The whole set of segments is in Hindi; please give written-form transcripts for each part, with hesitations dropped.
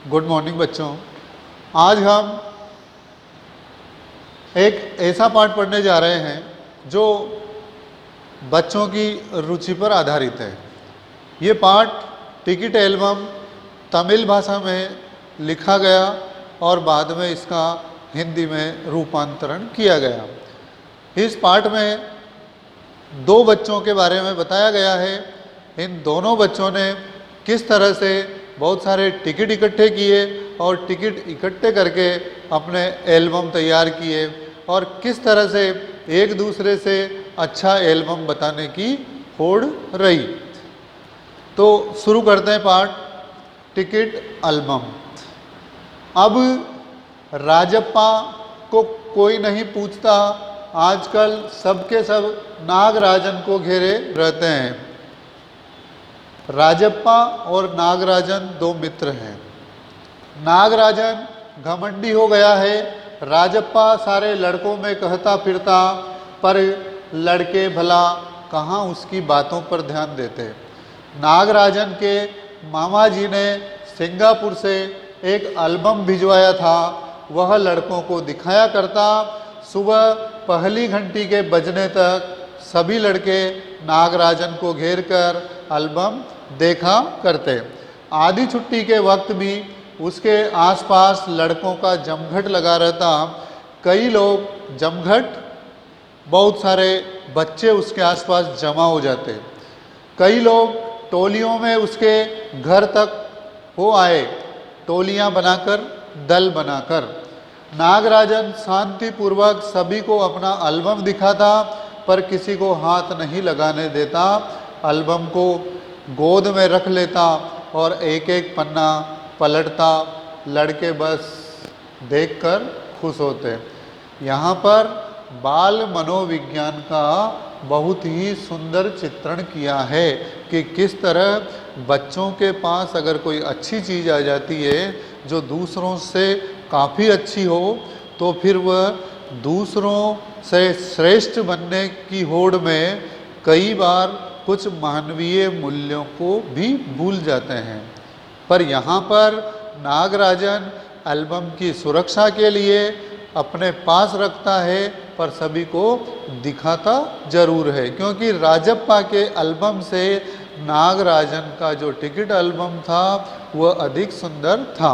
गुड मॉर्निंग बच्चों। आज हम एक ऐसा पाठ पढ़ने जा रहे हैं जो बच्चों की रुचि पर आधारित है। ये पाठ टिकट एल्बम तमिल भाषा में लिखा गया और बाद में इसका हिंदी में रूपांतरण किया गया। इस पाठ में दो बच्चों के बारे में बताया गया है। इन दोनों बच्चों ने किस तरह से बहुत सारे टिकट इकट्ठे किए और टिकट इकट्ठे करके अपने एल्बम तैयार किए और किस तरह से एक दूसरे से अच्छा एल्बम बताने की होड़ रही। तो शुरू करते हैं पाठ टिकट एल्बम। अब राजप्पा को कोई नहीं पूछता, आजकल सबके सब नागराजन को घेरे रहते हैं। राजप्पा और नागराजन दो मित्र हैं। नागराजन घमंडी हो गया है। राजप्पा सारे लड़कों में कहता फिरता, पर लड़के भला कहाँ उसकी बातों पर ध्यान देते। नागराजन के मामा जी ने सिंगापुर से एक एल्बम भिजवाया था, वह लड़कों को दिखाया करता। सुबह पहली घंटी के बजने तक सभी लड़के नागराजन को घेर कर एल्बम देखा करते। आधी छुट्टी के वक्त भी उसके आसपास लड़कों का जमघट लगा रहता। कई लोग जमघट, बहुत सारे बच्चे उसके आसपास जमा हो जाते। कई लोग टोलियों में उसके घर तक हो आए, टोलियां बनाकर, दल बनाकर। नागराजन शांतिपूर्वक सभी को अपना एल्बम दिखाता, पर किसी को हाथ नहीं लगाने देता। एल्बम को गोद में रख लेता और एक एक पन्ना पलटता। लड़के बस देखकर खुश होते। यहाँ पर बाल मनोविज्ञान का बहुत ही सुंदर चित्रण किया है कि किस तरह बच्चों के पास अगर कोई अच्छी चीज़ आ जाती है जो दूसरों से काफ़ी अच्छी हो, तो फिर वह दूसरों से श्रेष्ठ बनने की होड़ में कई बार कुछ मानवीय मूल्यों को भी भूल जाते हैं। पर यहाँ पर नागराजन एल्बम की सुरक्षा के लिए अपने पास रखता है, पर सभी को दिखाता जरूर है, क्योंकि राजप्पा के एल्बम से नागराजन का जो टिकट एल्बम था वह अधिक सुंदर था।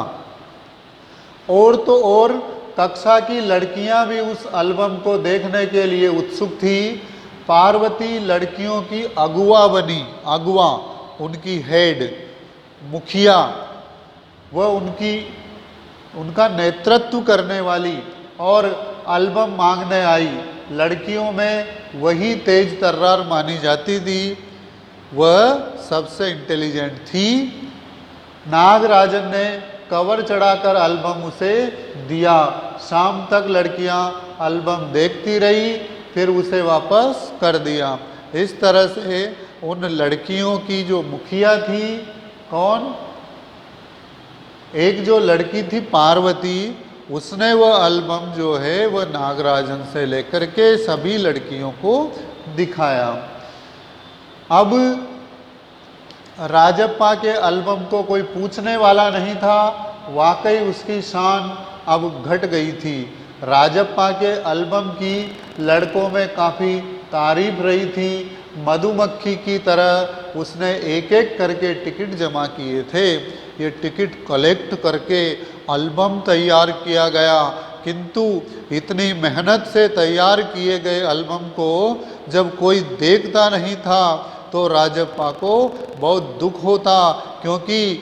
और तो और कक्षा की लड़कियां भी उस एल्बम को देखने के लिए उत्सुक थी। पार्वती लड़कियों की अगुआ बनी, अगुआ उनकी हेड, मुखिया, वह उनका नेतृत्व करने वाली, और एल्बम मांगने आई। लड़कियों में वही तेज तर्रार मानी जाती थी, वह सबसे इंटेलिजेंट थी। नागराजन ने कवर चढ़ाकर एल्बम उसे दिया। शाम तक लड़कियां एल्बम देखती रही, फिर उसे वापस कर दिया। इस तरह से उन लड़कियों की जो मुखिया थी, कौन, एक जो लड़की थी पार्वती, उसने वह एल्बम जो है वह नागराजन से लेकर के सभी लड़कियों को दिखाया। अब राजप्पा के एल्बम को कोई पूछने वाला नहीं था। वाकई उसकी शान अब घट गई थी। राजप्पा के एल्बम की लड़कों में काफ़ी तारीफ रही थी। मधुमक्खी की तरह उसने एक एक करके टिकट जमा किए थे। ये टिकट कलेक्ट करके एल्बम तैयार किया गया, किंतु इतनी मेहनत से तैयार किए गए एल्बम को जब कोई देखता नहीं था तो राजप्पा को बहुत दुख होता, क्योंकि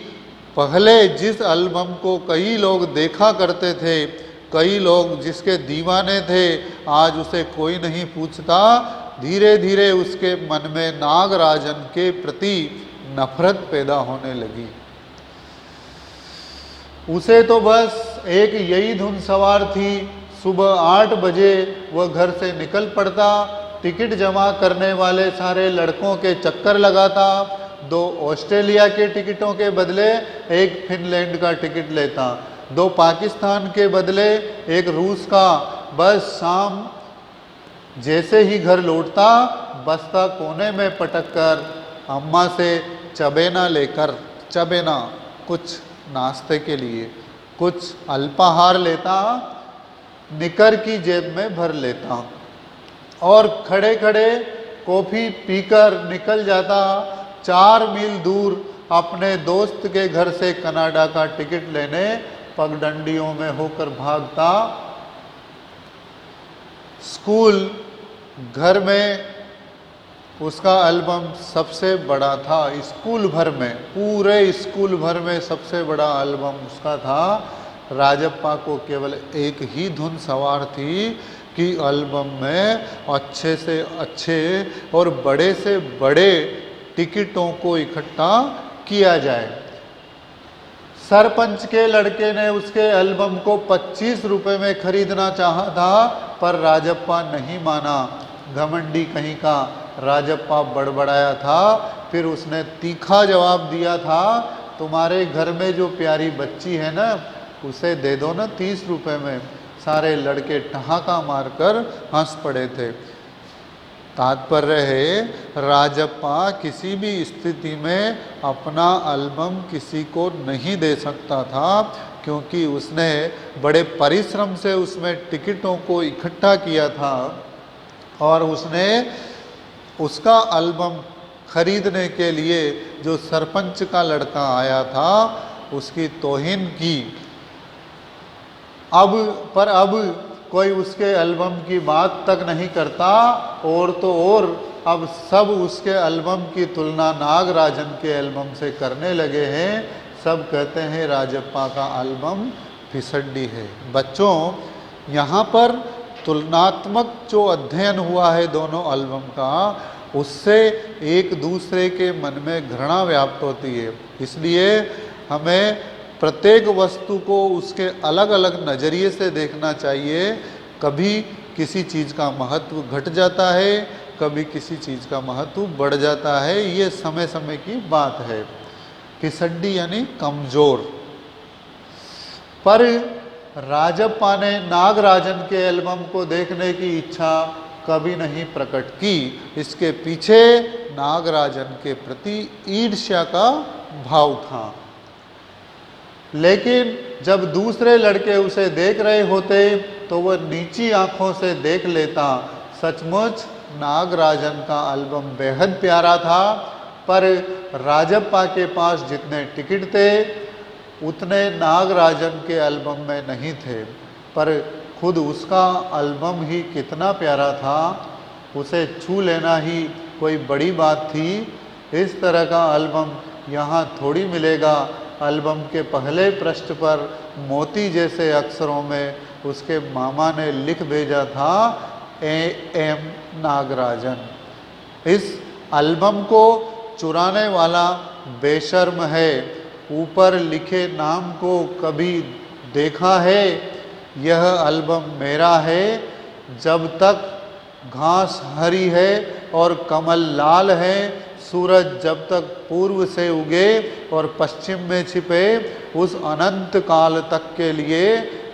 पहले जिस एल्बम को कई लोग देखा करते थे, कई लोग जिसके दीवाने थे, आज उसे कोई नहीं पूछता। धीरे धीरे उसके मन में नागराजन के प्रति नफरत पैदा होने लगी। उसे तो बस एक यही धुन सवार थी। सुबह 8 बजे वह घर से निकल पड़ता, टिकट जमा करने वाले सारे लड़कों के चक्कर लगाता। 2 ऑस्ट्रेलिया के टिकटों के बदले एक फिनलैंड का टिकट लेता, 2 पाकिस्तान के बदले एक रूस का। बस शाम जैसे ही घर लौटता, बस्ता कोने में पटक कर अम्मा से चबेना लेकर, चबेना कुछ नाश्ते के लिए, कुछ अल्पाहार लेता, निकर की जेब में भर लेता और खड़े खड़े कॉफ़ी पीकर निकल जाता 4 मील दूर अपने दोस्त के घर से कनाडा का टिकट लेने, पगडंडियों में होकर भागता। स्कूल घर में उसका एल्बम सबसे बड़ा था, स्कूल भर में, पूरे स्कूल भर में सबसे बड़ा एल्बम उसका था। राजप्पा को केवल एक ही धुन सवार थी कि एल्बम में अच्छे से अच्छे और बड़े से बड़े टिकटों को इकट्ठा किया जाए। सरपंच के लड़के ने उसके एल्बम को 25 रुपए में खरीदना चाहा था, पर राजप्पा नहीं माना। घमंडी कहीं का राजप्पा बड़बड़ाया था। फिर उसने तीखा जवाब दिया था, तुम्हारे घर में जो प्यारी बच्ची है ना, उसे दे दो ना 30 रुपए में। सारे लड़के ठहाका मारकर हंस पड़े थे। तात्पर्य है, राजप्पा किसी भी स्थिति में अपना एल्बम किसी को नहीं दे सकता था, क्योंकि उसने बड़े परिश्रम से उसमें टिकटों को इकट्ठा किया था और उसने उसका एल्बम खरीदने के लिए जो सरपंच का लड़का आया था उसकी तौहीन की। अब कोई उसके एल्बम की बात तक नहीं करता, और तो और अब सब उसके एल्बम की तुलना नागराजन के एल्बम से करने लगे हैं। सब कहते हैं राजप्पा का एल्बम फिसड्डी है। बच्चों, यहाँ पर तुलनात्मक जो अध्ययन हुआ है दोनों एल्बम का, उससे एक दूसरे के मन में घृणा व्याप्त होती है। इसलिए हमें प्रत्येक वस्तु को उसके अलग अलग नज़रिए से देखना चाहिए। कभी किसी चीज़ का महत्व घट जाता है, कभी किसी चीज़ का महत्व बढ़ जाता है, ये समय समय की बात है। फिसड्डी यानी कमज़ोर। पर राजप्पा ने नागराजन के एल्बम को देखने की इच्छा कभी नहीं प्रकट की। इसके पीछे नागराजन के प्रति ईर्ष्या का भाव था। लेकिन जब दूसरे लड़के उसे देख रहे होते तो वह नीची आंखों से देख लेता। सचमुच नागराजन का एल्बम बेहद प्यारा था, पर राजप्पा के पास जितने टिकट थे उतने नागराजन के एल्बम में नहीं थे। पर खुद उसका एल्बम ही कितना प्यारा था, उसे छू लेना ही कोई बड़ी बात थी। इस तरह का एल्बम यहाँ थोड़ी मिलेगा। एल्बम के पहले पृष्ठ पर मोती जैसे अक्षरों में उसके मामा ने लिख भेजा था, A.M. नागराजन। इस एल्बम को चुराने वाला बेशर्म है। ऊपर लिखे नाम को कभी देखा है? यह एल्बम मेरा है। जब तक घास हरी है और कमल लाल है, सूरज जब तक पूर्व से उगे और पश्चिम में छिपे, उस अनंत काल तक के लिए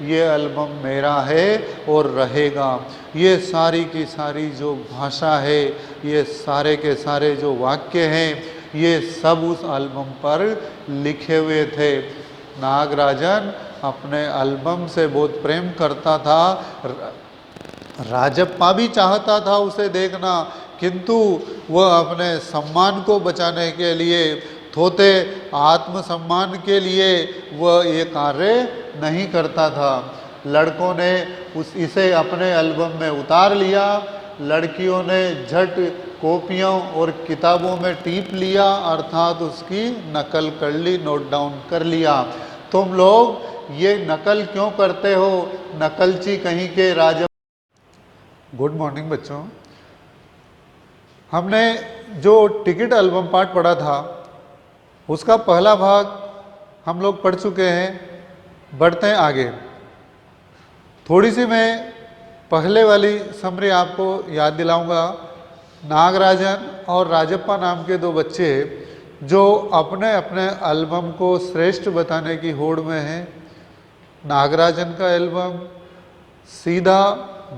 ये एल्बम मेरा है और रहेगा। ये सारी की सारी जो भाषा है, ये सारे के सारे जो वाक्य हैं, ये सब उस एल्बम पर लिखे हुए थे। नागराजन अपने एल्बम से बहुत प्रेम करता था। राजप्पा भी चाहता था उसे देखना, किंतु वह अपने सम्मान को बचाने के लिए, थोते आत्मसम्मान के लिए वह ये कार्य नहीं करता था। लड़कों ने इसे अपने एल्बम में उतार लिया। लड़कियों ने झट कॉपियों और किताबों में टीप लिया, अर्थात उसकी नकल कर ली, नोट डाउन कर लिया। तुम लोग ये नकल क्यों करते हो, नकलची कहीं के राजा। गुड मॉर्निंग बच्चों। हमने जो टिकट एल्बम पाठ पढ़ा था उसका पहला भाग हम लोग पढ़ चुके हैं। बढ़ते हैं आगे। थोड़ी सी मैं पहले वाली समरी आपको याद दिलाऊंगा। नागराजन और राजप्पा नाम के दो बच्चे जो अपने अपने एल्बम को श्रेष्ठ बताने की होड़ में हैं। नागराजन का एल्बम सीधा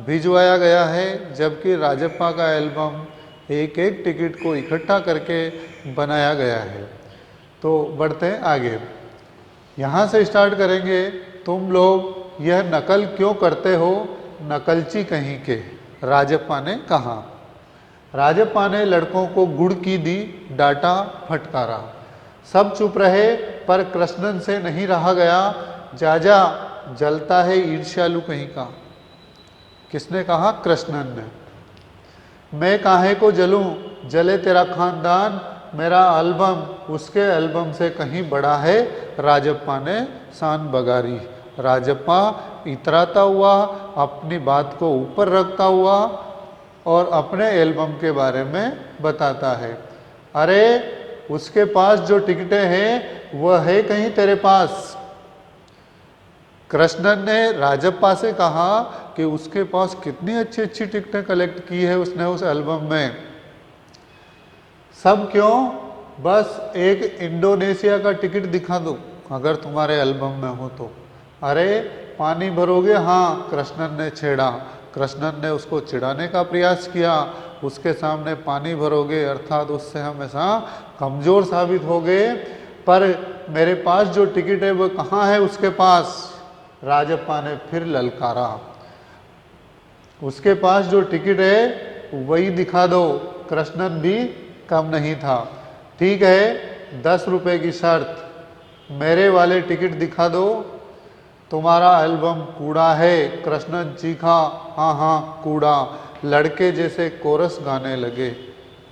भिजवाया गया है, जबकि राजप्पा का एल्बम एक एक टिकट को इकट्ठा करके बनाया गया है। तो बढ़ते हैं आगे। यहाँ से स्टार्ट करेंगे। तुम लोग यह नकल क्यों करते हो, नकलची कहीं के, राजप्पा ने कहा। राजप्पा ने लड़कों को गुड़ की दी, डांटा, फटकारा। सब चुप रहे, पर कृष्णन से नहीं रहा गया। जा जा, जलता है ईर्ष्यालु कहीं का। किसने कहा? कृष्णन ने। मैं काहे को जलूं, जले तेरा खानदान, मेरा एल्बम उसके एल्बम से कहीं बड़ा है, राजप्पा ने शान बगारी। राजप्पा इतराता हुआ, अपनी बात को ऊपर रखता हुआ और अपने एल्बम के बारे में बताता है। अरे उसके पास जो टिकटें हैं वह है कहीं तेरे पास? कृष्णन ने राजप्पा से कहा कि उसके पास कितनी अच्छी अच्छी टिकटें कलेक्ट की है उसने उस एल्बम में। सब क्यों? बस एक इंडोनेशिया का टिकट दिखा दो अगर तुम्हारे एल्बम में हो तो। अरे पानी भरोगे? हाँ, कृष्णन ने छेड़ा। कृष्णन ने उसको चिढ़ाने का प्रयास किया। उसके सामने पानी भरोगे अर्थात उससे हमेशा कमज़ोर साबित होगे। पर मेरे पास जो टिकट है वो कहाँ है उसके पास? राजप्पा ने फिर ललकारा। उसके पास जो टिकट है वही दिखा दो। कृष्णन भी कम नहीं था। ठीक है, 10 रुपये की शर्त, मेरे वाले टिकट दिखा दो। तुम्हारा एल्बम कूड़ा है। कृष्णन चीखा। हाँ हाँ कूड़ा। लड़के जैसे कोरस गाने लगे।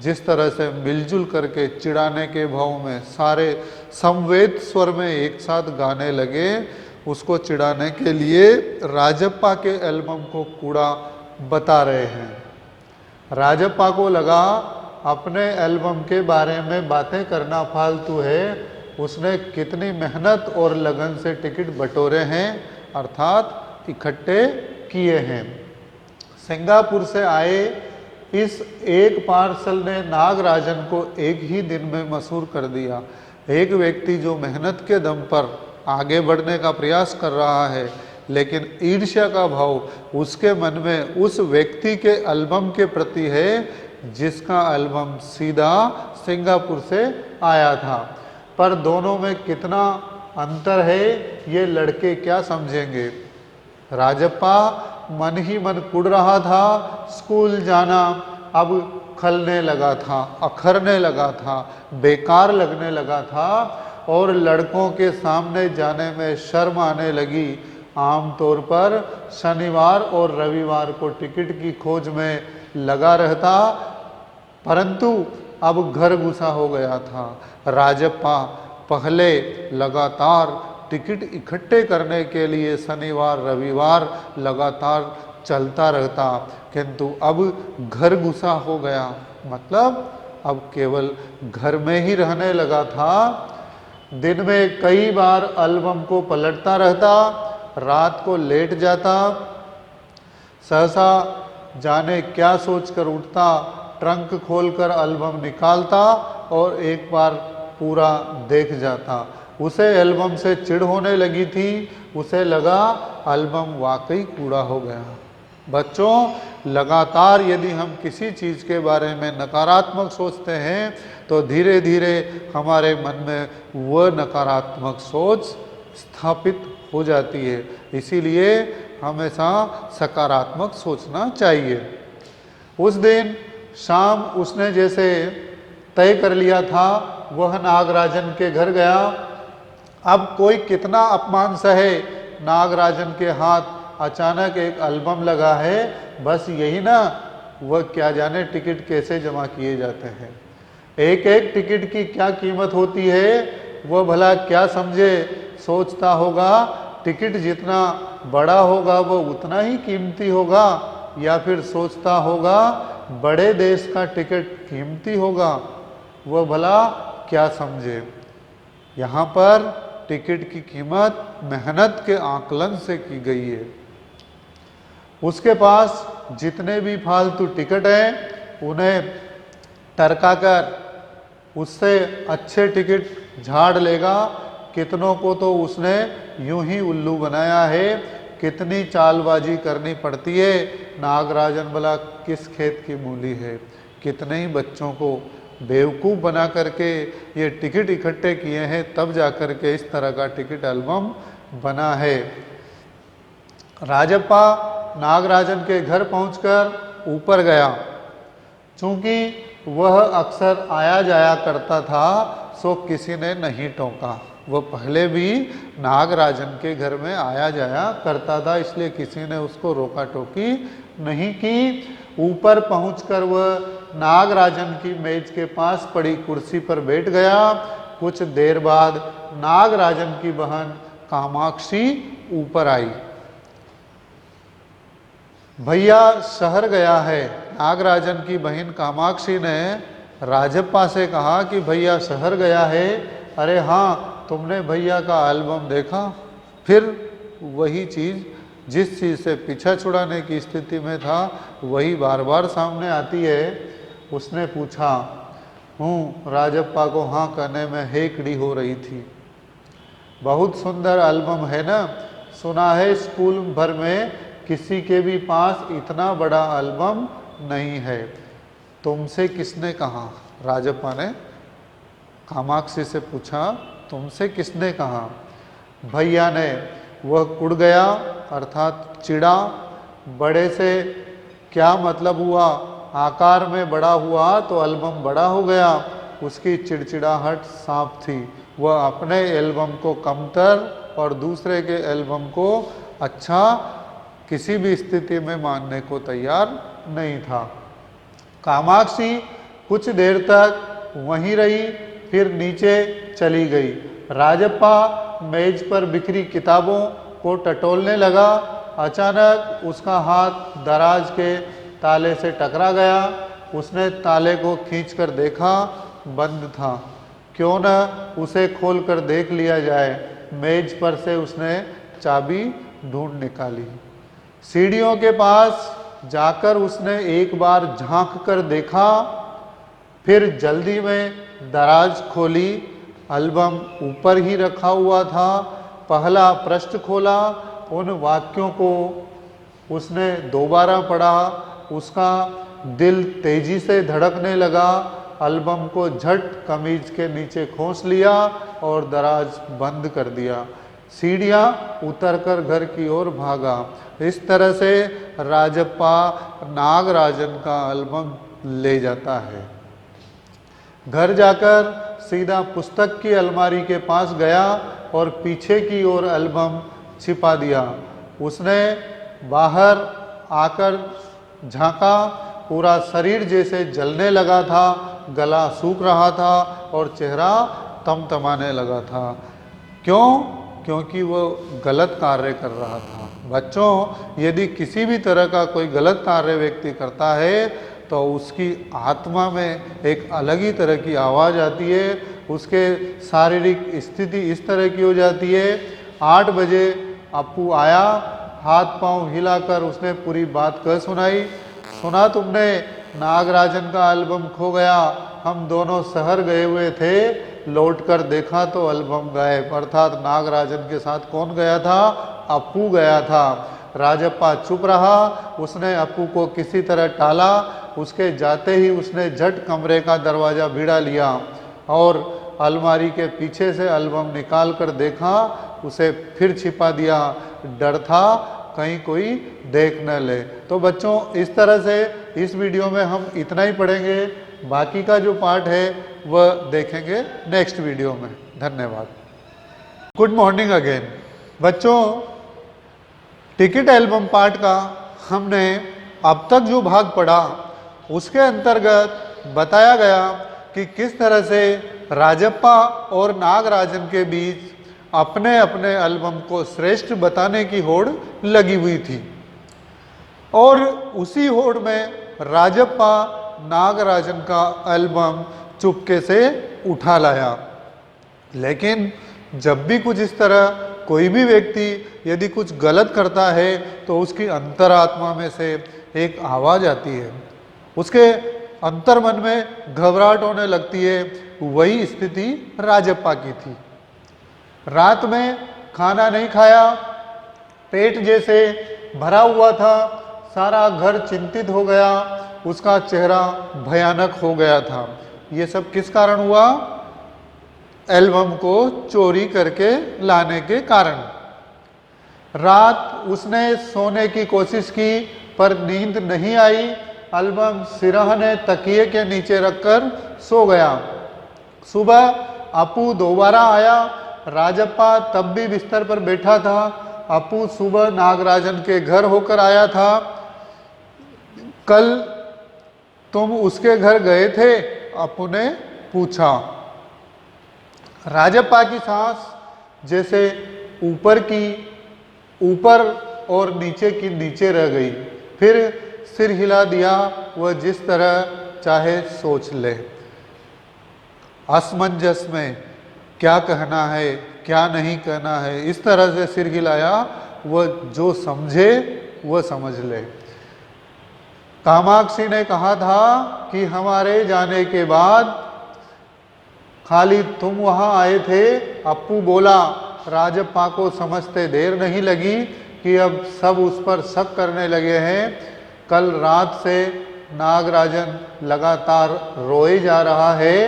जिस तरह से मिलजुल करके चिढ़ाने के भाव में सारे समवेत स्वर में एक साथ गाने लगे, उसको चिढ़ाने के लिए राजप्पा के एल्बम को कूड़ा बता रहे हैं। राजप्पा को लगा अपने एल्बम के बारे में बातें करना फालतू है। उसने कितनी मेहनत और लगन से टिकट बटोरे हैं अर्थात इकट्ठे किए हैं। सिंगापुर से आए इस एक पार्सल ने नागराजन को एक ही दिन में मशहूर कर दिया। एक व्यक्ति जो मेहनत के दम पर आगे बढ़ने का प्रयास कर रहा है, लेकिन ईर्ष्या का भाव उसके मन में उस व्यक्ति के एल्बम के प्रति है जिसका एल्बम सीधा सिंगापुर से आया था। पर दोनों में कितना अंतर है ये लड़के क्या समझेंगे। राजप्पा मन ही मन कुढ़ रहा था। स्कूल जाना अब खलने लगा था, अखरने लगा था, बेकार लगने लगा था और लड़कों के सामने जाने में शर्म आने लगी। आमतौर पर शनिवार और रविवार को टिकट की खोज में लगा रहता, परंतु अब घर घुसा हो गया था। राजप्पा पहले लगातार टिकट इकट्ठे करने के लिए शनिवार रविवार लगातार चलता रहता, किंतु अब घर घुसा हो गया, मतलब अब केवल घर में ही रहने लगा था। दिन में कई बार एल्बम को पलटता रहता, रात को लेट जाता, सहसा जाने क्या सोचकर उठता, ट्रंक खोलकर एल्बम निकालता और एक बार पूरा देख जाता। उसे एल्बम से चिढ़ होने लगी थी। उसे लगा एल्बम वाकई कूड़ा हो गया। बच्चों, लगातार यदि हम किसी चीज़ के बारे में नकारात्मक सोचते हैं तो धीरे धीरे हमारे मन में वह नकारात्मक सोच स्थापित हो जाती है। इसीलिए हमेशा सकारात्मक सोचना चाहिए। उस दिन शाम उसने जैसे तय कर लिया था, वह नागराजन के घर गया। अब कोई कितना अपमान सहे, नागराजन के हाथ अचानक एक एल्बम लगा है, बस यही ना, वह क्या जाने टिकट कैसे जमा किए जाते हैं, एक एक टिकट की क्या कीमत होती है, वह भला क्या समझे। सोचता होगा टिकट जितना बड़ा होगा वह उतना ही कीमती होगा, या फिर सोचता होगा बड़े देश का टिकट कीमती होगा, वह भला क्या समझे। यहाँ पर टिकट की कीमत मेहनत के आकलन से की गई है। उसके पास जितने भी फालतू टिकट हैं उन्हें टरकाकर उससे अच्छे टिकट झाड़ लेगा। कितनों को तो उसने यूं ही उल्लू बनाया है। कितनी चालबाजी करनी पड़ती है। नागराजन भला किस खेत की मूली है। कितने ही बच्चों को बेवकूफ़ बना करके ये टिकट इकट्ठे किए हैं, तब जा कर के इस तरह का टिकट एल्बम बना है। राजप्पा नागराजन के घर पहुंचकर ऊपर गया। चूंकि वह अक्सर आया जाया करता था, सो किसी ने नहीं टोका। वह पहले भी नागराजन के घर में आया जाया करता था, इसलिए किसी ने उसको रोका टोकी नहीं की। ऊपर पहुंचकर वह नागराजन की मेज के पास पड़ी कुर्सी पर बैठ गया। कुछ देर बाद नागराजन की बहन कामाक्षी ऊपर आई। भैया शहर गया है। नागराजन की बहन कामाक्षी ने राजप्पा से कहा कि भैया शहर गया है। अरे हाँ, तुमने भैया का एल्बम देखा? फिर वही चीज़, जिस चीज़ से पीछा छुड़ाने की स्थिति में था, वही बार बार सामने आती है। उसने पूछा। हूँ राजप्पा को हाँ कहने में हेकड़ी हो रही थी। बहुत सुंदर एल्बम है ना? सुना है स्कूल भर में किसी के भी पास इतना बड़ा एल्बम नहीं है। तुमसे किसने कहा? राजप्पा ने कामाक्षी से पूछा, तुमसे किसने कहा? भैया ने। वह कुड़ गया, अर्थात चिड़ा। बड़े से क्या मतलब हुआ? आकार में बड़ा हुआ तो एल्बम बड़ा हो गया। उसकी चिड़चिड़ाहट साफ थी। वह अपने एल्बम को कमतर और दूसरे के एल्बम को अच्छा किसी भी स्थिति में मानने को तैयार नहीं था। कामाक्षी कुछ देर तक वहीं रही, फिर नीचे चली गई। राजप्पा मेज पर बिखरी किताबों को टटोलने लगा। अचानक उसका हाथ दराज के ताले से टकरा गया। उसने ताले को खींचकर देखा, बंद था। क्यों न उसे खोलकर देख लिया जाए। मेज पर से उसने चाबी ढूंढ निकाली। सीढ़ियों के पास जाकर उसने एक बार झांक कर देखा, फिर जल्दी में दराज खोली। एल्बम ऊपर ही रखा हुआ था। पहला पृष्ठ खोला, उन वाक्यों को उसने दोबारा पढ़ा। उसका दिल तेजी से धड़कने लगा। एल्बम को झट कमीज के नीचे खोस लिया और दराज बंद कर दिया। सीढ़ियाँ उतरकर घर की ओर भागा। इस तरह से राजप्पा नागराजन का एल्बम ले जाता है। घर जाकर सीधा पुस्तक की अलमारी के पास गया और पीछे की ओर एल्बम छिपा दिया। उसने बाहर आकर झांका। पूरा शरीर जैसे जलने लगा था, गला सूख रहा था और चेहरा तमतमाने लगा था। क्यों? क्योंकि वो गलत कार्य कर रहा था। बच्चों, यदि किसी भी तरह का कोई गलत कार्य व्यक्ति करता है तो उसकी आत्मा में एक अलग ही तरह की आवाज़ आती है। उसके शारीरिक स्थिति इस तरह की हो जाती है। 8 बजे अप्पू आया, हाथ पांव हिलाकर उसने पूरी बात कह सुनाई। सुना तुमने, नागराजन का एल्बम खो गया। हम दोनों शहर गए हुए थे, लौटकर देखा तो एल्बम गायब। अर्थात नागराजन के साथ कौन गया था? अप्पू गया था। राजप्पा चुप रहा। उसने अप्पू को किसी तरह टाला। उसके जाते ही उसने झट कमरे का दरवाज़ा भिड़ा लिया और अलमारी के पीछे से एल्बम निकाल कर देखा। उसे फिर छिपा दिया। डर था कहीं कोई देख न ले। तो बच्चों, इस तरह से इस वीडियो में हम इतना ही पढ़ेंगे। बाकी का जो पार्ट है वह देखेंगे नेक्स्ट वीडियो में। धन्यवाद। Good morning again. बच्चों, टिकट एल्बम पार्ट का हमने अब तक जो भाग पढ़ा उसके अंतर्गत बताया गया कि किस तरह से राजप्पा और नागराजन के बीच अपने अपने एल्बम को श्रेष्ठ बताने की होड़ लगी हुई थी और उसी होड़ में राजप्पा नागराजन का एल्बम चुपके से उठा लाया। लेकिन जब भी कुछ इस तरह कोई भी व्यक्ति यदि कुछ गलत करता है तो उसकी अंतरात्मा में से एक आवाज़ आती है, उसके अंतर्मन में घबराहट होने लगती है। वही स्थिति राजप्पा की थी। रात में खाना नहीं खाया, पेट जैसे भरा हुआ था, सारा घर चिंतित हो गया, उसका चेहरा भयानक हो गया था। ये सब किस कारण हुआ? एल्बम को चोरी करके लाने के कारण। रात उसने सोने की कोशिश की पर नींद नहीं आई। एल्बम सिरहने तकिए के नीचे रखकर सो गया। सुबह अपू दोबारा आया। राजप्पा तब भी बिस्तर पर बैठा था। अपू सुबह नागराजन के घर होकर आया था। कल तुम उसके घर गए थे? अपू ने पूछा। राजप्पा की सांस जैसे ऊपर और नीचे की नीचे रह गई। फिर सिर हिला दिया। वह जिस तरह चाहे सोच ले। असमंजस में क्या कहना है क्या नहीं कहना है, इस तरह से सिर हिलाया। वह जो समझे वह समझ ले। कामाक्षी ने कहा था कि हमारे जाने के बाद खाली तुम वहां आए थे। अप्पू बोला। राजप्पा को समझते देर नहीं लगी कि अब सब उस पर शक करने लगे हैं। कल रात से नागराजन लगातार रोए जा रहा है।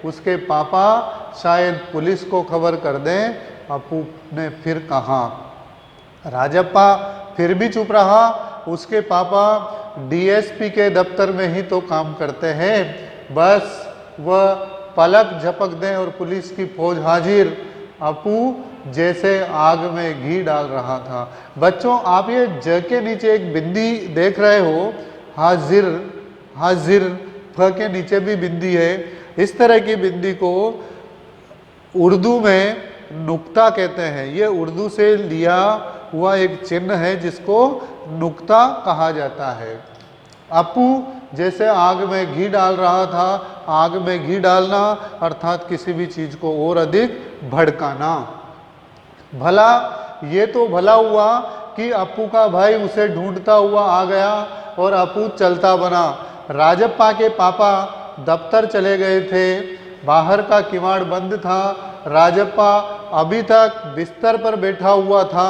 उसके पापा शायद पुलिस को खबर कर दें। अप्पू ने फिर कहा। राजप्पा फिर भी चुप रहा। उसके पापा डीएसपी के दफ्तर में ही तो काम करते हैं, बस वह पलक झपक दें और पुलिस की फौज हाजिर। अप्पू जैसे आग में घी डाल रहा था। बच्चों, आप ये ज के नीचे एक बिंदी देख रहे हो। हाजिर, हाजिर फ के नीचे भी बिंदी है। इस तरह की बिंदी को उर्दू में नुक्ता कहते हैं। ये उर्दू से लिया हुआ एक चिन्ह है जिसको नुक्ता कहा जाता है। अप्पू जैसे आग में घी डाल रहा था। आग में घी डालना अर्थात किसी भी चीज को और अधिक भड़काना। भला ये तो भला हुआ कि अप्पू का भाई उसे ढूंढता हुआ आ गया और अप्पू चलता बना। राजप्पा के पापा दफ्तर चले गए थे। बाहर का किवाड़ बंद था। राजप्पा अभी तक बिस्तर पर बैठा हुआ था।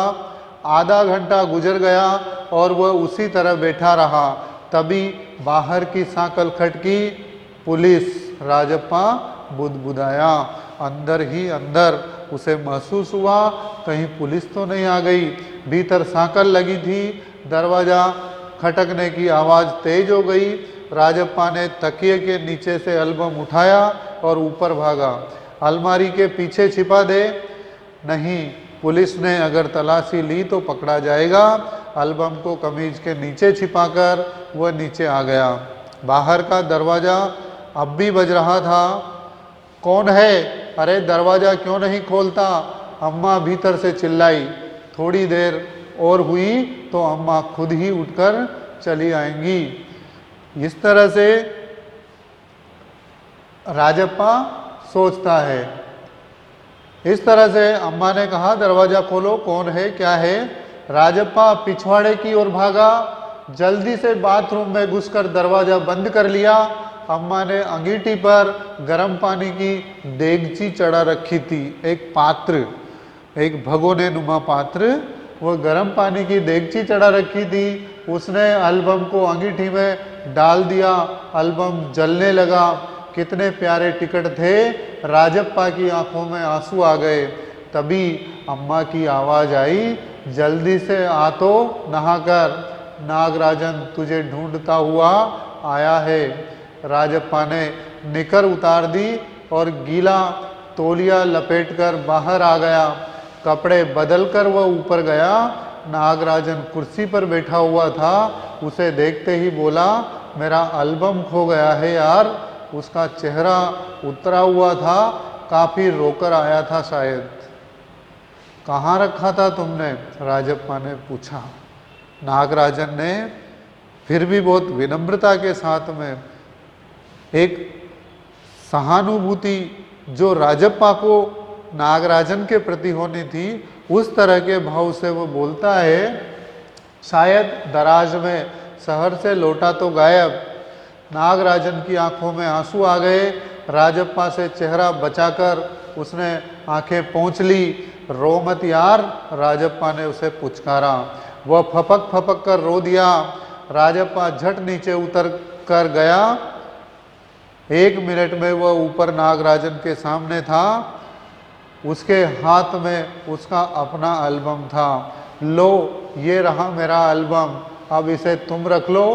आधा घंटा गुजर गया और वह उसी तरह बैठा रहा। तभी बाहर की सांकल खटकी। पुलिस। राजप्पा बुदबुदाया। अंदर ही अंदर उसे महसूस हुआ कहीं पुलिस तो नहीं आ गई। भीतर सांकल लगी थी। दरवाजा खटकने की आवाज तेज हो गई। राजप्पा ने तकिए के नीचे से एल्बम उठाया और ऊपर भागा। अलमारी के पीछे छिपा दे। नहीं, पुलिस ने अगर तलाशी ली तो पकड़ा जाएगा। एल्बम को कमीज के नीचे छिपाकर वह नीचे आ गया। बाहर का दरवाजा अब भी बज रहा था। कौन है? अरे दरवाजा क्यों नहीं खोलता? अम्मा भीतर से चिल्लाई। थोड़ी देर और हुई तो अम्मा खुद ही उठकर चली आएंगी। इस तरह से राजप्पा सोचता है। इस तरह से अम्मा ने कहा दरवाजा खोलो, कौन है क्या है? राजप्पा पिछवाड़े की ओर भागा। जल्दी से बाथरूम में घुसकर दरवाजा बंद कर लिया। अम्मा ने अंगीठी पर गर्म पानी की देगची चढ़ा रखी थी। एक पात्र, एक भगोने नुमा पात्र, वो गर्म पानी की देगची चढ़ा रखी थी। उसने एल्बम को अंगीठी में डाल दिया। एल्बम जलने लगा। कितने प्यारे टिकट थे। राजप्पा की आंखों में आंसू आ गए। तभी अम्मा की आवाज आई, जल्दी से आ तो नहाकर, नागराजन तुझे ढूंढता हुआ आया है। राजप्पा ने निकर उतार दी और गीला तौलिया लपेटकर बाहर आ गया। कपड़े बदलकर वह ऊपर गया। नागराजन कुर्सी पर बैठा हुआ था। उसे देखते ही बोला, मेरा एल्बम खो गया है यार। उसका चेहरा उतरा हुआ था। काफी रोकर आया था शायद। कहाँ रखा था तुमने? राजप्पा ने पूछा। नागराजन ने फिर भी बहुत विनम्रता के साथ में, एक सहानुभूति जो राजप्पा को नागराजन के प्रति होनी थी, उस तरह के भाव से वो बोलता है, शायद दराज में शहर से लौटा तो गायब। नागराजन की आंखों में आंसू आ गए। राजप्पा से चेहरा बचाकर उसने आंखें पोंछ ली। रो मत यार, राजप्पा ने उसे पुचकारा। वह फपक फपक कर रो दिया। राजप्पा झट नीचे उतर कर गया 1 मिनट में वह ऊपर नागराजन के सामने था, उसके हाथ में उसका अपना एल्बम था। लो ये रहा मेरा एल्बम, अब इसे तुम रख लो।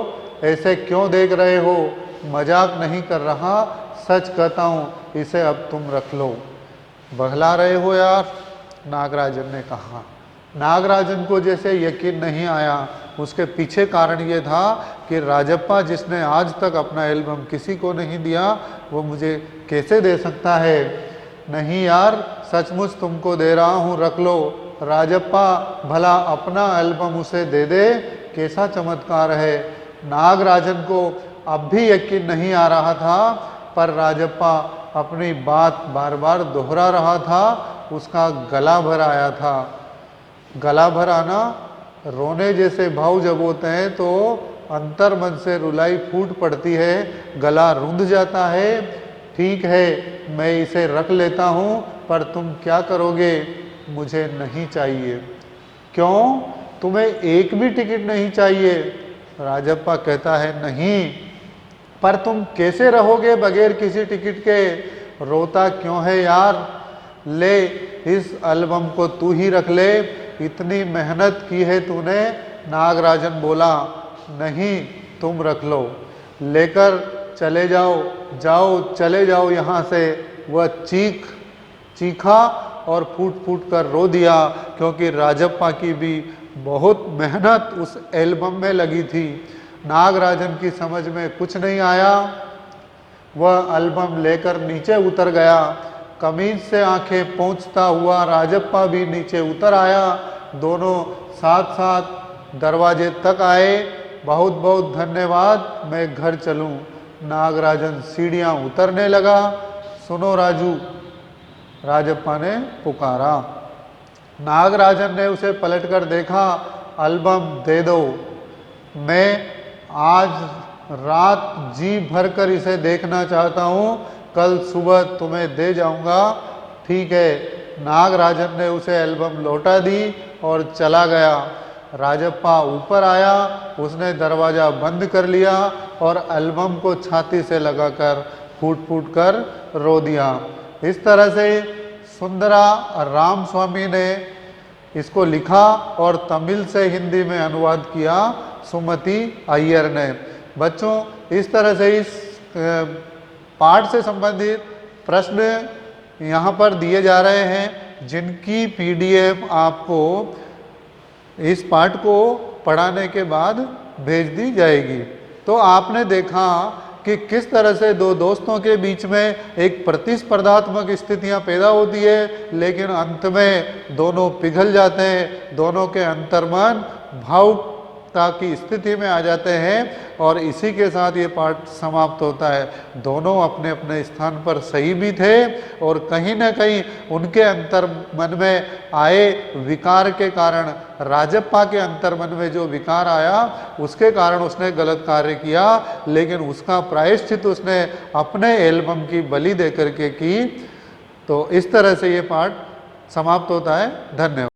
ऐसे क्यों देख रहे हो, मजाक नहीं कर रहा, सच कहता हूँ, इसे अब तुम रख लो। बहला रहे हो यार, नागराजन ने कहा। नागराजन को जैसे यकीन नहीं आया। उसके पीछे कारण ये था कि राजप्पा जिसने आज तक अपना एल्बम किसी को नहीं दिया, वो मुझे कैसे दे सकता है। नहीं यार, सचमुच तुमको दे रहा हूँ, रख लो। राजप्पा भला अपना एल्बम उसे दे दे, कैसा चमत्कार है। नागराजन को अब भी यकीन नहीं आ रहा था, पर राजप्पा अपनी बात बार बार दोहरा रहा था। उसका गला भर आया था। गला भर आना, रोने जैसे भाव जब होते हैं तो अंतर मन से रुलाई फूट पड़ती है, गला रुंध जाता है। ठीक है, मैं इसे रख लेता हूँ, पर तुम क्या करोगे, मुझे नहीं चाहिए। क्यों, तुम्हें एक भी टिकट नहीं चाहिए। राजप्पा कहता है नहीं, पर तुम कैसे रहोगे बगैर किसी टिकट के। रोता क्यों है यार, ले इस एल्बम को तू ही रख ले, इतनी मेहनत की है तूने। नागराजन बोला नहीं, तुम रख लो, लेकर चले जाओ, जाओ चले जाओ यहाँ से। वह चीखा और फूट फूट कर रो दिया, क्योंकि राजप्पा की भी बहुत मेहनत उस एल्बम में लगी थी। नागराजन की समझ में कुछ नहीं आया। वह एल्बम लेकर नीचे उतर गया। कमीज से आंखें पोंछता हुआ राजप्पा भी नीचे उतर आया। दोनों साथ साथ दरवाजे तक आए। बहुत बहुत धन्यवाद, मैं घर चलूं। नागराजन सीढ़ियां उतरने लगा। सुनो राजू, राजप्पा ने पुकारा। नागराजन ने उसे पलटकर देखा। एल्बम दे दो, मैं आज रात जी भरकर इसे देखना चाहता हूँ, कल सुबह तुम्हें दे जाऊंगा। ठीक है। नागराजन ने उसे एल्बम लौटा दी और चला गया। राजप्पा ऊपर आया, उसने दरवाजा बंद कर लिया और एल्बम को छाती से लगाकर फूट फूट कर रो दिया। इस तरह से सुंदरा रामस्वामी ने इसको लिखा और तमिल से हिंदी में अनुवाद किया सुमति अय्यर ने। बच्चों, इस तरह से इस पाठ से संबंधित प्रश्न यहाँ पर दिए जा रहे हैं, जिनकी पीडीएफ आपको इस पाठ को पढ़ाने के बाद भेज दी जाएगी। तो आपने देखा कि किस तरह से दो दोस्तों के बीच में एक प्रतिस्पर्धात्मक स्थितियां पैदा होती है, लेकिन अंत में दोनों पिघल जाते हैं, दोनों के अंतर्मन भावुकता की स्थिति में आ जाते हैं। और इसी के साथ ये पाठ समाप्त होता है। दोनों अपने अपने स्थान पर सही भी थे, और कहीं ना कहीं उनके अंतर्मन में आए विकार के कारण, राजप्पा के अंतर्मन में जो विकार आया उसके कारण उसने गलत कार्य किया, लेकिन उसका प्रायश्चित उसने अपने एल्बम की बलि देकर के की। तो इस तरह से ये पाठ समाप्त होता है। धन्यवाद।